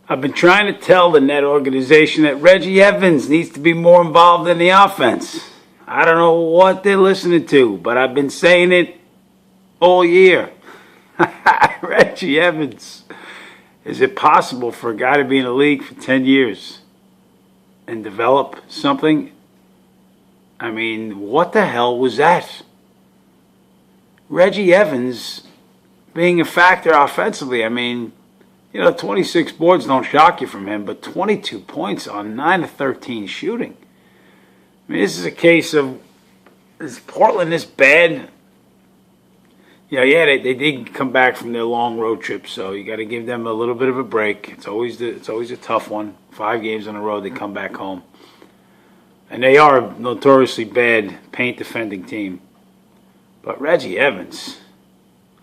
I've been trying to tell the net organization that Reggie Evans needs to be more involved in the offense. I don't know what they're listening to, but I've been saying it all year. Reggie Evans. Is it possible for a guy to be in the league for 10 years and develop something? I mean, what the hell was that? Reggie Evans being a factor offensively. I mean, 26 boards don't shock you from him, but 22 points on 9 of 13 shooting. I mean, this is a case of, is Portland this bad? They did come back from their long road trip, so you got to give them a little bit of a break. It's always a tough one. 5 games on the road, they come back home. And they are a notoriously bad paint defending team. But Reggie Evans,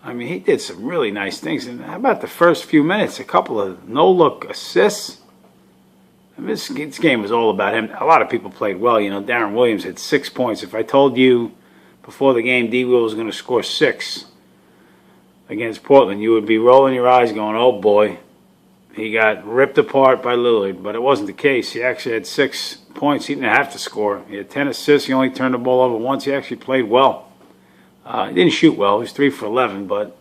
I mean, he did some really nice things. And how about the first few minutes? A couple of no-look assists. I mean, this game was all about him. A lot of people played well. Darren Williams had 6 points. If I told you before the game D-Will was going to score 6 against Portland, you would be rolling your eyes going, oh boy, he got ripped apart by Lillard. But it wasn't the case. He actually had 6 points. He didn't have to score. He had 10 assists. He only turned the ball over once. He actually played well. He didn't shoot well. He was 3 for 11. But,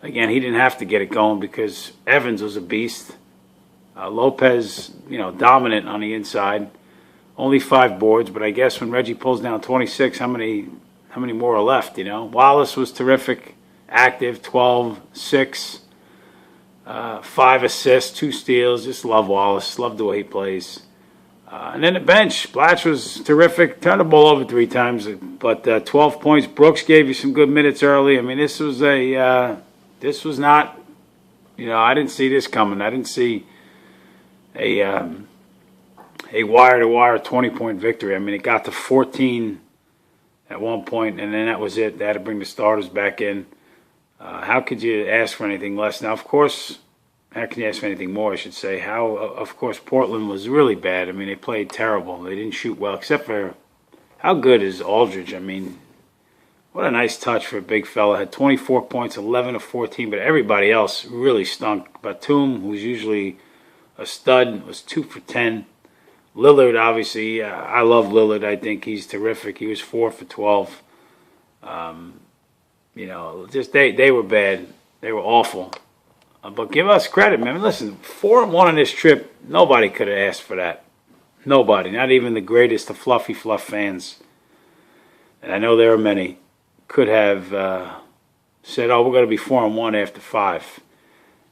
again, he didn't have to get it going because Evans was a beast. Lopez, dominant on the inside. Only 5 boards. But I guess when Reggie pulls down 26, how many more are left, Wallace was terrific. Active, 12, 6, 5 assists, 2 steals. Just love Wallace. Love the way he plays. And then the bench. Blatch was terrific. Turned the ball over 3 times, but 12 points. Brooks gave you some good minutes early. I mean, this was not, I didn't see this coming. I didn't see a wire-to-wire 20-point victory. I mean, it got to 14 at one point, and then that was it. They had to bring the starters back in. How could you ask for anything less? Now, of course, how can you ask for anything more, I should say? Of course, Portland was really bad. I mean, they played terrible. They didn't shoot well, except for how good is Aldridge? I mean, what a nice touch for a big fella. Had 24 points, 11 of 14, but everybody else really stunk. Batum, who's usually a stud, was 2 for 10. Lillard, obviously, I love Lillard. I think he's terrific. He was 4 for 12. Just they were bad. They were awful. But give us credit, man. Listen, 4-1 on this trip, nobody could have asked for that. Nobody, not even the greatest of Fluffy Fluff fans. And I know there are many, could have said, oh, we're going to be 4-1 after 5.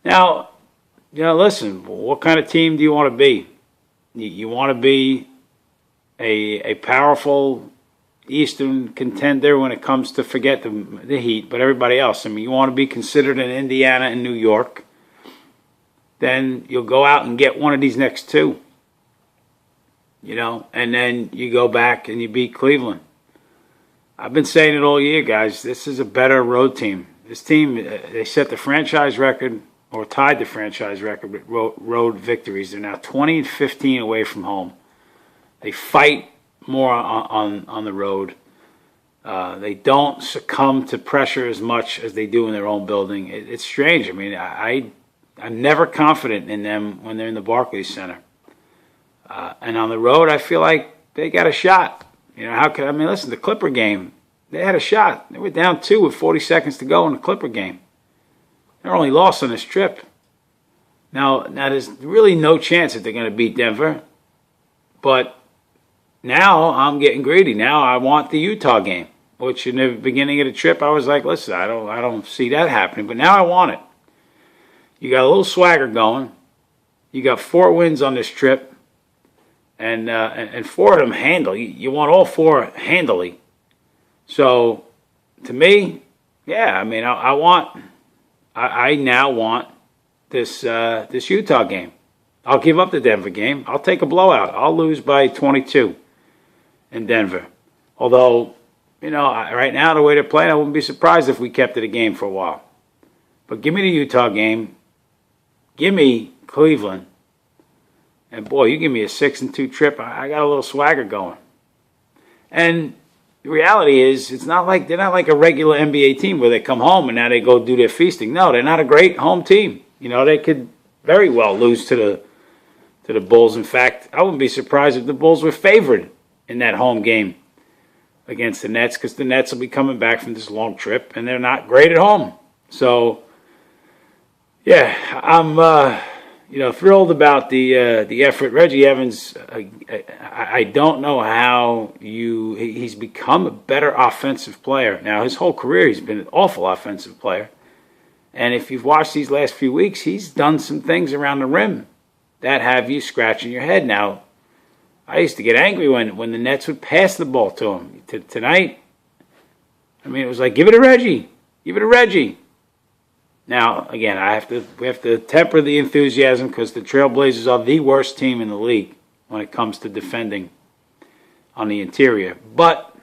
Now, listen, what kind of team do you want to be? You want to be a powerful Eastern contender when it comes to, forget the Heat, but everybody else. I mean, you want to be considered in Indiana and New York, then you'll go out and get one of these next 2. And then you go back and you beat Cleveland. I've been saying it all year, guys. This is a better road team. This team, they set the franchise record, or tied the franchise record with road victories. They're now 20-15 away from home. They fight more on the road. They don't succumb to pressure as much as they do in their own building. It's strange. I mean, I'm never confident in them when they're in the Barclays Center. And on the road, I feel like they got a shot. Listen, the Clipper game, they had a shot. They were down 2 with 40 seconds to go in the Clipper game. They're only lost on this trip. Now there's really no chance that they're going to beat Denver. But now I'm getting greedy. Now I want the Utah game, which in the beginning of the trip I was like, listen, I don't see that happening. But now I want it. You got a little swagger going. You got 4 wins on this trip, and 4 of them handle. You want all 4 handily. So to me, yeah, I mean, I now want this Utah game. I'll give up the Denver game. I'll take a blowout. I'll lose by 22 in Denver. Although, right now, the way they're playing, I wouldn't be surprised if we kept it a game for a while. But give me the Utah game. Give me Cleveland. And, boy, you give me a 6-2 trip, I got a little swagger going. And the reality is, they're not like a regular NBA team where they come home and now they go do their feasting. No, they're not a great home team. They could very well lose to the Bulls. In fact, I wouldn't be surprised if the Bulls were favored in that home game against the Nets, because the Nets will be coming back from this long trip, and they're not great at home. So, yeah, I'm thrilled about the effort. Reggie Evans, I don't know how he's become a better offensive player. Now, his whole career, he's been an awful offensive player. And if you've watched these last few weeks, he's done some things around the rim that have you scratching your head. Now, I used to get angry when the Nets would pass the ball to him. Tonight, I mean, it was like, give it to Reggie. Give it to Reggie. Now, again, we have to temper the enthusiasm, because the Trailblazers are the worst team in the league when it comes to defending on the interior. But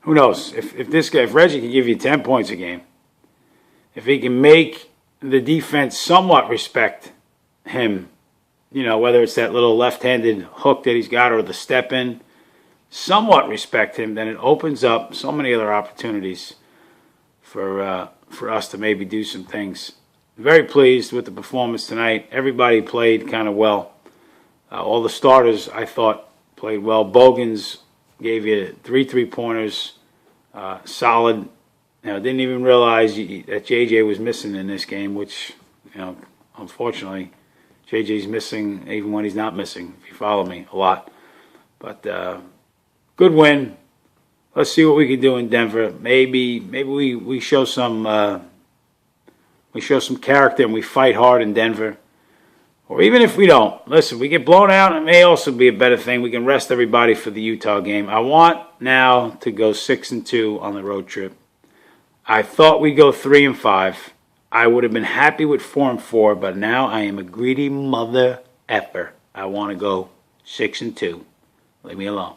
who knows? If Reggie can give you 10 points a game, if he can make the defense somewhat respect him, whether it's that little left-handed hook that he's got or the step-in, somewhat respect him, then it opens up so many other opportunities for us to maybe do some things. Very pleased with the performance tonight. Everybody played kind of well. All the starters, I thought, played well. Bogans gave you 3 3-pointers, solid. Didn't even realize that JJ was missing in this game, which, unfortunately, JJ's missing even when he's not missing, if you follow me, a lot. But good win. Let's see what we can do in Denver. Maybe we show some character and we fight hard in Denver. Or even if we don't, listen, we get blown out, it may also be a better thing. We can rest everybody for the Utah game. I want now to go 6-2 on the road trip. I thought we'd go 3-5. I would have been happy with 4-4, but now I am a greedy mother effer. I want to go 6-2. Leave me alone.